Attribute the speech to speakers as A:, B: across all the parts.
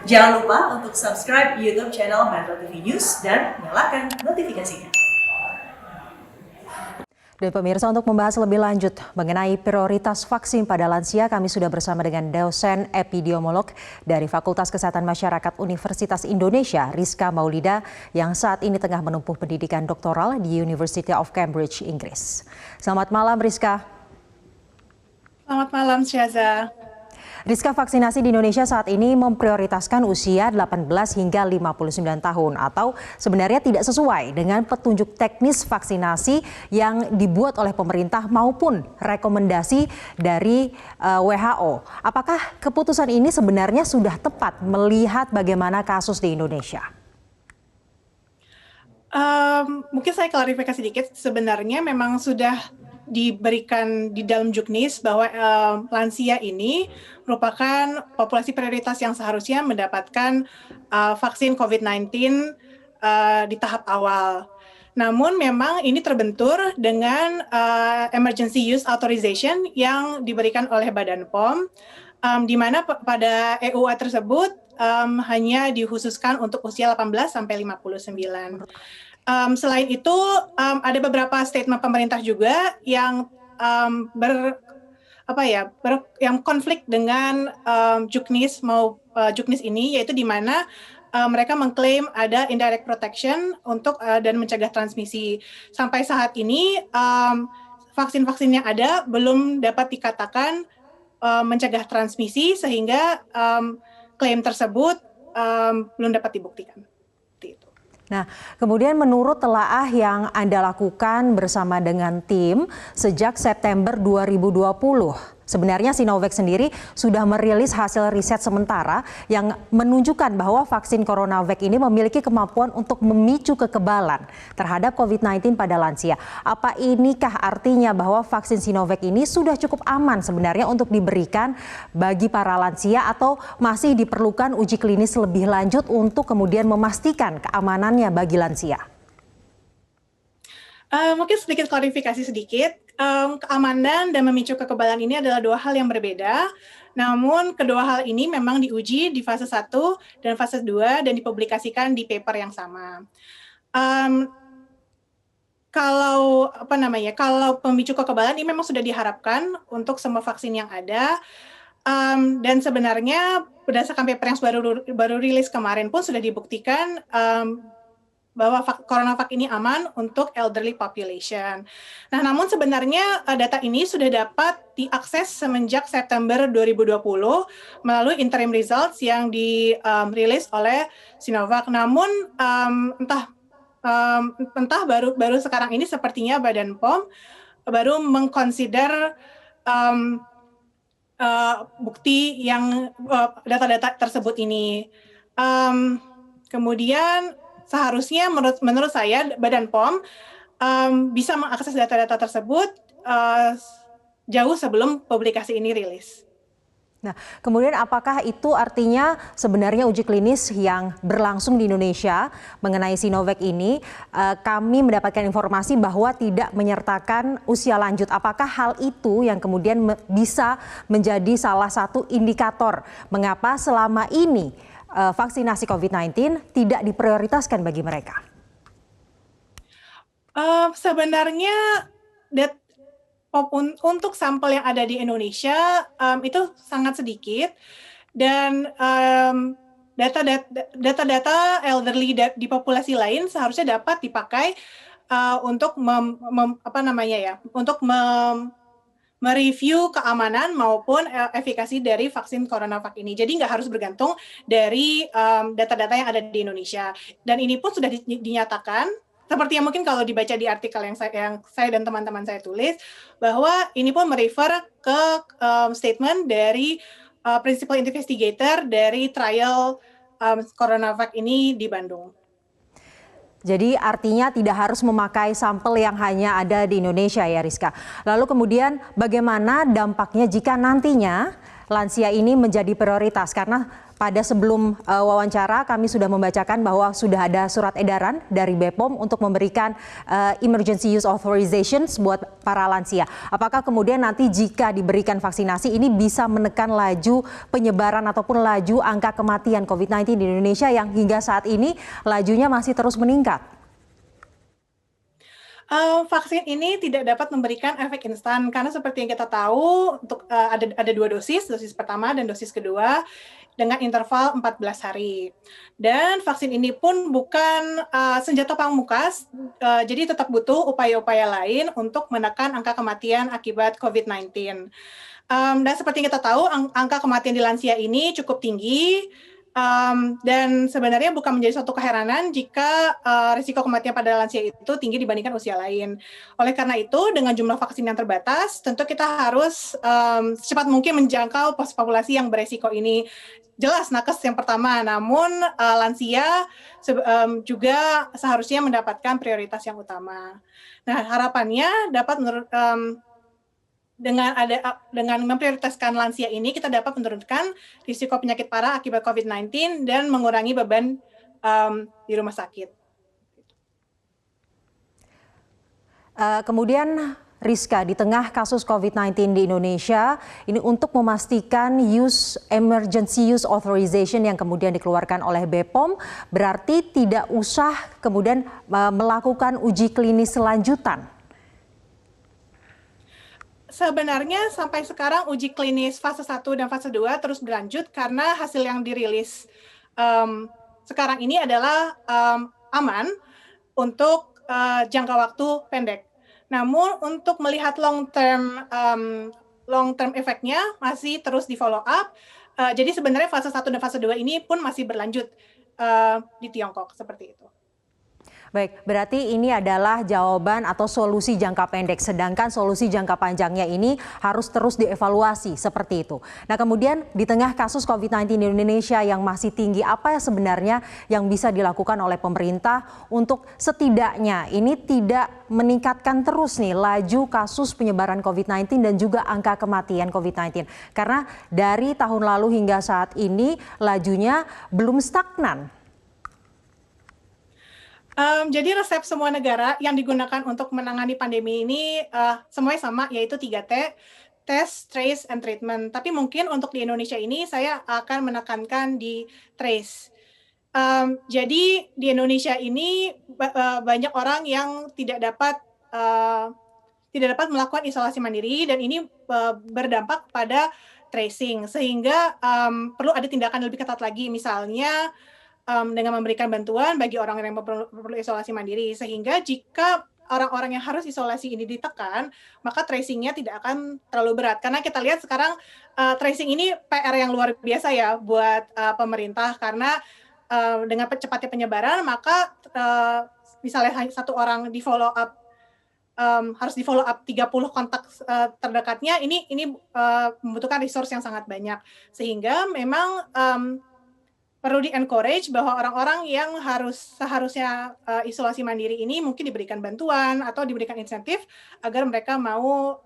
A: Jangan lupa untuk subscribe YouTube channel Metro TV News dan nyalakan notifikasinya.
B: Dan pemirsa, untuk membahas lebih lanjut mengenai prioritas vaksin pada lansia, kami sudah bersama dengan dosen epidemiolog dari Fakultas Kesehatan Masyarakat Universitas Indonesia, Rizka Maulida, yang saat ini tengah menempuh pendidikan doktoral di University of Cambridge, Inggris. Selamat malam, Rizka.
C: Selamat malam, Syaza.
B: Rizka, vaksinasi di Indonesia saat ini memprioritaskan usia 18 hingga 59 tahun atau sebenarnya tidak sesuai dengan petunjuk teknis vaksinasi yang dibuat oleh pemerintah maupun rekomendasi dari WHO. Apakah keputusan ini sebenarnya sudah tepat melihat bagaimana kasus di Indonesia?
C: Mungkin saya klarifikasi sedikit, sebenarnya memang sudah diberikan di dalam juknis bahwa lansia ini merupakan populasi prioritas yang seharusnya mendapatkan vaksin COVID-19 di tahap awal. Namun memang ini terbentur dengan emergency use authorization yang diberikan oleh Badan POM, di mana pada EUA tersebut hanya dikhususkan untuk usia 18 sampai 59. Selain itu, ada beberapa statement pemerintah juga yang yang konflik dengan juknis ini, yaitu di mana mereka mengklaim ada indirect protection untuk dan mencegah transmisi. Sampai saat ini vaksin-vaksin yang ada belum dapat dikatakan mencegah transmisi, sehingga klaim tersebut belum dapat dibuktikan.
B: Nah, kemudian menurut telaah yang Anda lakukan bersama dengan tim sejak September 2020, sebenarnya Sinovac sendiri sudah merilis hasil riset sementara yang menunjukkan bahwa vaksin CoronaVac ini memiliki kemampuan untuk memicu kekebalan terhadap COVID-19 pada lansia. Apa inikah artinya bahwa vaksin Sinovac ini sudah cukup aman sebenarnya untuk diberikan bagi para lansia, atau masih diperlukan uji klinis lebih lanjut untuk kemudian memastikan keamanannya bagi lansia?
C: Mungkin sedikit klarifikasi sedikit. Keamanan dan memicu kekebalan ini adalah dua hal yang berbeda. Namun kedua hal ini memang diuji di fase 1 dan fase 2 dan dipublikasikan di paper yang sama. Kalau pemicu kekebalan ini memang sudah diharapkan untuk semua vaksin yang ada. Dan sebenarnya berdasarkan paper yang baru rilis kemarin pun sudah dibuktikan bahwa CoronaVac ini aman untuk elderly population. Nah, namun sebenarnya data ini sudah dapat diakses semenjak September 2020 melalui interim results yang dirilis oleh Sinovac. Namun entah baru sekarang ini sepertinya Badan POM baru mengconsider bukti yang data-data tersebut ini. Kemudian seharusnya menurut saya Badan POM bisa mengakses data-data tersebut jauh sebelum publikasi ini rilis.
B: Nah, kemudian apakah itu artinya sebenarnya uji klinis yang berlangsung di Indonesia mengenai Sinovac ini, kami mendapatkan informasi bahwa tidak menyertakan usia lanjut. Apakah hal itu yang kemudian bisa menjadi salah satu indikator mengapa selama ini vaksinasi COVID-19 tidak diprioritaskan bagi mereka?
C: Sebenarnya untuk sampel yang ada di Indonesia itu sangat sedikit, dan data-data elderly di populasi lain seharusnya dapat dipakai untuk mereview keamanan maupun efikasi dari vaksin CoronaVac ini. Jadi nggak harus bergantung dari data-data yang ada di Indonesia. Dan ini pun sudah dinyatakan, seperti yang mungkin kalau dibaca di artikel yang saya dan teman-teman saya tulis, bahwa ini pun merefer ke statement dari principal investigator dari trial CoronaVac ini di Bandung.
B: Jadi artinya tidak harus memakai sampel yang hanya ada di Indonesia ya, Rizka. Lalu kemudian bagaimana dampaknya jika nantinya lansia ini menjadi prioritas? Karena pada sebelum wawancara kami sudah membacakan bahwa sudah ada surat edaran dari BPOM untuk memberikan emergency use authorization buat para lansia. Apakah kemudian nanti jika diberikan vaksinasi ini bisa menekan laju penyebaran ataupun laju angka kematian COVID-19 di Indonesia yang hingga saat ini lajunya masih terus meningkat?
C: Vaksin ini tidak dapat memberikan efek instan karena seperti yang kita tahu untuk ada 2 dosis pertama dan dosis kedua dengan interval 14 hari. Dan vaksin ini pun bukan senjata pamungkas, jadi tetap butuh upaya-upaya lain untuk menekan angka kematian akibat COVID-19. Dan seperti yang kita tahu, angka kematian di lansia ini cukup tinggi. Dan sebenarnya bukan menjadi suatu keheranan jika risiko kematian pada lansia itu tinggi dibandingkan usia lain. Oleh karena itu, dengan jumlah vaksin yang terbatas, tentu kita harus secepat mungkin menjangkau populasi yang beresiko ini. Jelas nakes yang pertama, namun lansia juga seharusnya mendapatkan prioritas yang utama. Nah, harapannya dapat dengan memprioritaskan lansia ini, kita dapat menurunkan risiko penyakit parah akibat COVID-19 dan mengurangi beban di rumah sakit.
B: Kemudian Rizka, di tengah kasus COVID-19 di Indonesia, ini untuk memastikan emergency use authorization yang kemudian dikeluarkan oleh BPOM, berarti tidak usah kemudian melakukan uji klinis selanjutan.
C: Sebenarnya sampai sekarang uji klinis fase 1 dan fase 2 terus berlanjut karena hasil yang dirilis sekarang ini adalah aman untuk jangka waktu pendek. Namun untuk melihat long term efeknya masih terus di follow up. Jadi sebenarnya fase 1 dan fase 2 ini pun masih berlanjut di Tiongkok seperti itu.
B: Baik, berarti ini adalah jawaban atau solusi jangka pendek, sedangkan solusi jangka panjangnya ini harus terus dievaluasi seperti itu. Nah, kemudian di tengah kasus COVID-19 di Indonesia yang masih tinggi, apa yang sebenarnya yang bisa dilakukan oleh pemerintah untuk setidaknya ini tidak meningkatkan terus nih laju kasus penyebaran COVID-19 dan juga angka kematian COVID-19? Karena dari tahun lalu hingga saat ini lajunya belum stagnan.
C: Jadi resep semua negara yang digunakan untuk menangani pandemi ini semuanya sama, yaitu 3T, test, trace, and treatment. Tapi mungkin untuk di Indonesia ini saya akan menekankan di trace. Jadi di Indonesia ini banyak orang yang tidak dapat melakukan isolasi mandiri dan ini berdampak pada tracing, sehingga perlu ada tindakan lebih ketat lagi, misalnya dengan memberikan bantuan bagi orang yang perlu isolasi mandiri, sehingga jika orang-orang yang harus isolasi ini ditekan, maka tracing-nya tidak akan terlalu berat. Karena kita lihat sekarang tracing ini PR yang luar biasa ya buat pemerintah, karena dengan cepatnya penyebaran, maka misalnya satu orang di follow up harus di follow up 30 kontak terdekatnya, ini membutuhkan resource yang sangat banyak, sehingga memang perlu di-encourage bahwa orang-orang yang seharusnya isolasi mandiri ini mungkin diberikan bantuan atau diberikan insentif agar mereka mau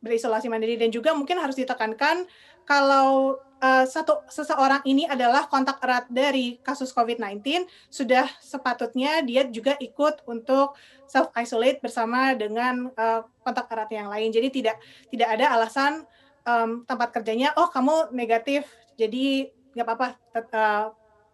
C: berisolasi mandiri. Dan juga mungkin harus ditekankan kalau seseorang ini adalah kontak erat dari kasus COVID-19, sudah sepatutnya dia juga ikut untuk self-isolate bersama dengan kontak erat yang lain. Jadi tidak ada alasan tempat kerjanya, oh kamu negatif, jadi nggak apa-apa,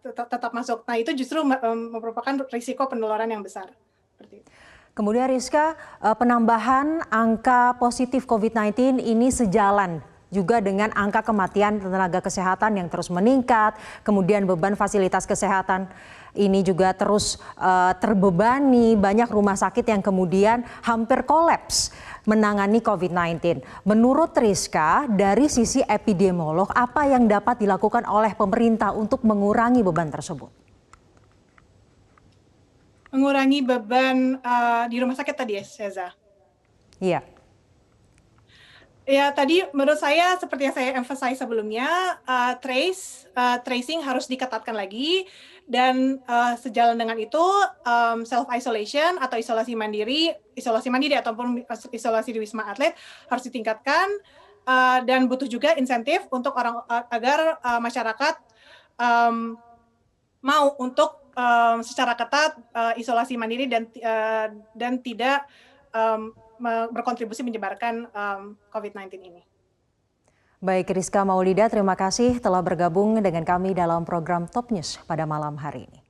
C: tetap masuk. Nah, itu justru merupakan risiko penularan yang besar. Seperti itu.
B: Kemudian Rizka, penambahan angka positif COVID-19 ini sejalan juga dengan angka kematian tenaga kesehatan yang terus meningkat, kemudian beban fasilitas kesehatan ini juga terus terbebani, banyak rumah sakit yang kemudian hampir kolaps menangani COVID-19. Menurut Rizka, dari sisi epidemiolog, apa yang dapat dilakukan oleh pemerintah untuk mengurangi beban tersebut?
C: Mengurangi beban di rumah sakit tadi ya, Seza?
B: Iya.
C: Ya, tadi menurut saya seperti yang saya emphasize sebelumnya, tracing harus diketatkan lagi, dan sejalan dengan itu self-isolation atau isolasi mandiri ataupun isolasi di Wisma Atlet harus ditingkatkan. dan butuh juga insentif untuk agar masyarakat mau untuk secara ketat isolasi mandiri dan tidak berkontribusi menyebarkan COVID-19 ini.
B: Baik, Rizka Maulida, terima kasih telah bergabung dengan kami dalam program Top News pada malam hari ini.